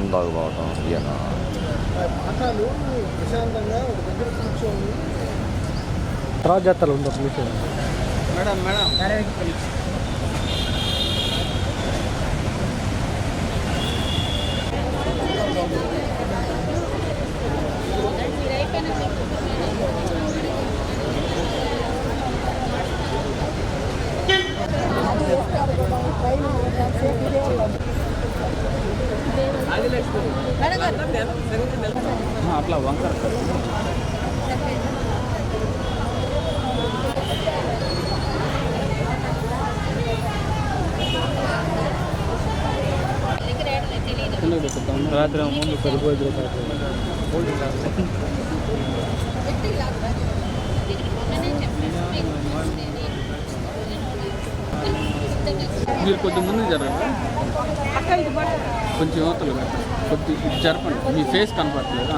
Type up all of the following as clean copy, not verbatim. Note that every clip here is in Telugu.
మందు తాగుపోవటం ఈయన పాఠాలు ప్రశాంతంగా ఒక దగ్గర కూర్చొని తర్వాత చేస్తారు ఉండవు విషయం. మేడం అట్లా వంకర రాత్రి ముందు సరిపోదు మీరు కొద్ది ముందు జరగండి, కొంచెం యువతలు కొద్ది జరపండి, మీ ఫేస్ కనపడలేదు.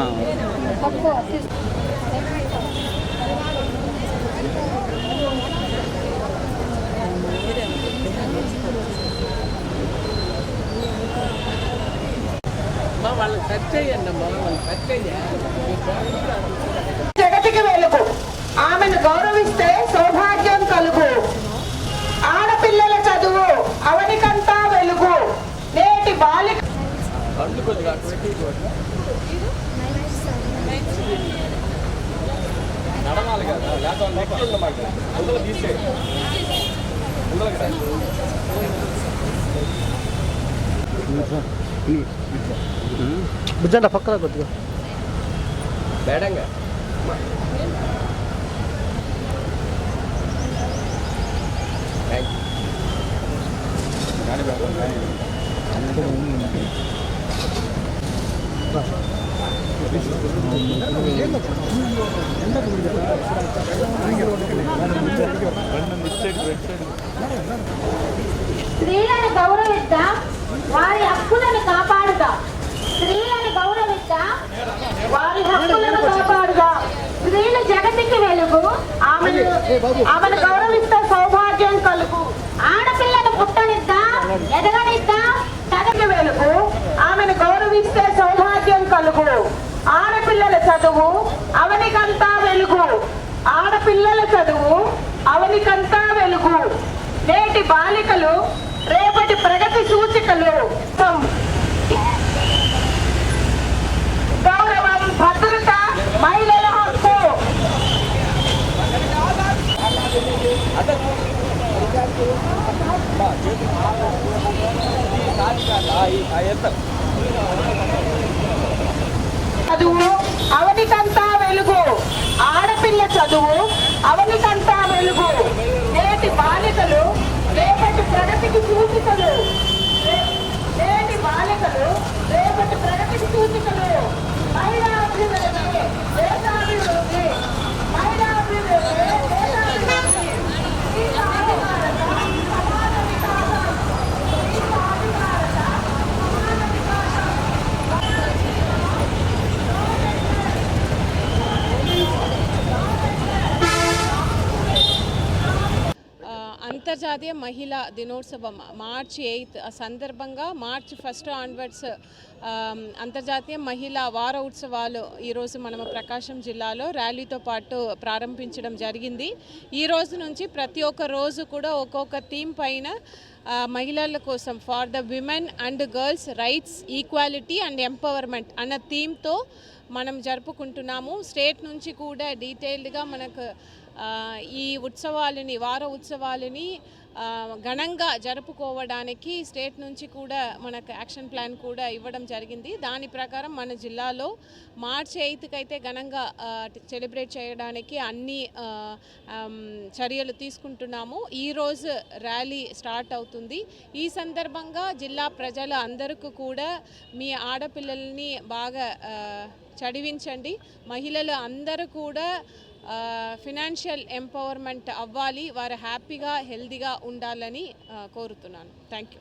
వాళ్ళకి టచ్ చేయండి అమ్మా, వాళ్ళకి టచ్ చేయాలి. జగతికి వెలుగు, ఆమెను గౌరవిస్తే సౌభాగ్యం కలుగు. ఆడపిల్లల చదువు అవనికంతా వెలుగు. నేటి బాలిక నడవాలి కదా, అందులో తీసే బుజ్జంట పక్కన కొద్దిగా బేడంగా స్త్రీలను గౌరవిద్దాం, వారి హక్కులను కాపాడుదాం. స్త్రీలను గౌరవిద్దాం, వారి హక్కులను కాపాడుదాం. స్త్రీలు జగతికి వెలుగు, ఆమెను గౌరవిస్తే సౌభాగ్యం కలుగు. ఆడపిల్లను పుట్టనిద్దాం, ఎదగనిద్దాం. జగతికి వెలుగు, ఆమెను గౌరవిస్తే సౌభాగ్యం కలుగు. ఆడపిల్లల చదువు అవనికంతా వెలుగు. ఆడపిల్లల చదువు అవనికంతా వెలుగు. నేటి బాలికలు రేపటి ప్రగతి సూచికలు. గౌరవం, భద్రత, మహిళల హక్కు. చదువు అవనికంతా వెలుగు. ఆడపిల్ల చదువు అవనికంతా వెలుగు. నేటి బాలికలు రేపటి ప్రగతికి సూచికలు. నేటి బాలికలు రేపటి ప్రగతికి సూచికలు. మహిళా అభివృద్ధి, దేశాభివృద్ధి. మహిళా అభివృద్ధి, దేశాభివృద్ధి. ఈ సాధికారత, సమాజ వికాసం. ఈ సాధికారత, సమాజ వికాసం. అంతర్జాతీయ మహిళా దినోత్సవం మార్చి 8 సందర్భంగా మార్చి 1 ఆన్వర్డ్స్ అంతర్జాతీయ మహిళా వార ఉత్సవాలు ఈరోజు మనము ప్రకాశం జిల్లాలో ర్యాలీతో పాటు ప్రారంభించడం జరిగింది. ఈ రోజు నుంచి ప్రతి ఒక్క రోజు కూడా ఒక్కొక్క థీమ్ పైన మహిళల కోసం for the women and girls rights, equality and empowerment అన్న థీమ్తో మనం జరుపుకుంటున్నాము. స్టేట్ నుంచి కూడా డీటెయిల్డ్గా మనకు ఈ ఉత్సవాలని, వార ఉత్సవాలని ఘనంగా జరుపుకోవడానికి స్టేట్ నుంచి కూడా మనకు యాక్షన్ ప్లాన్ కూడా ఇవ్వడం జరిగింది. దాని ప్రకారం మన జిల్లాలో మార్చి 8కి అయితే ఘనంగా సెలబ్రేట్ చేయడానికి అన్ని చర్యలు తీసుకుంటున్నాము. ఈరోజు ర్యాలీ స్టార్ట్ అవుతుంది. ఈ సందర్భంగా జిల్లా ప్రజల అందరికీ కూడా మీ ఆడపిల్లల్ని బాగా చదివించండి. మహిళలు అందరూ కూడా ఫినాన్షియల్ ఎంపవర్మెంట్ అవ్వాలి, వారు హ్యాపీగా హెల్తీగా ఉండాలని కోరుతున్నాను. Thank you.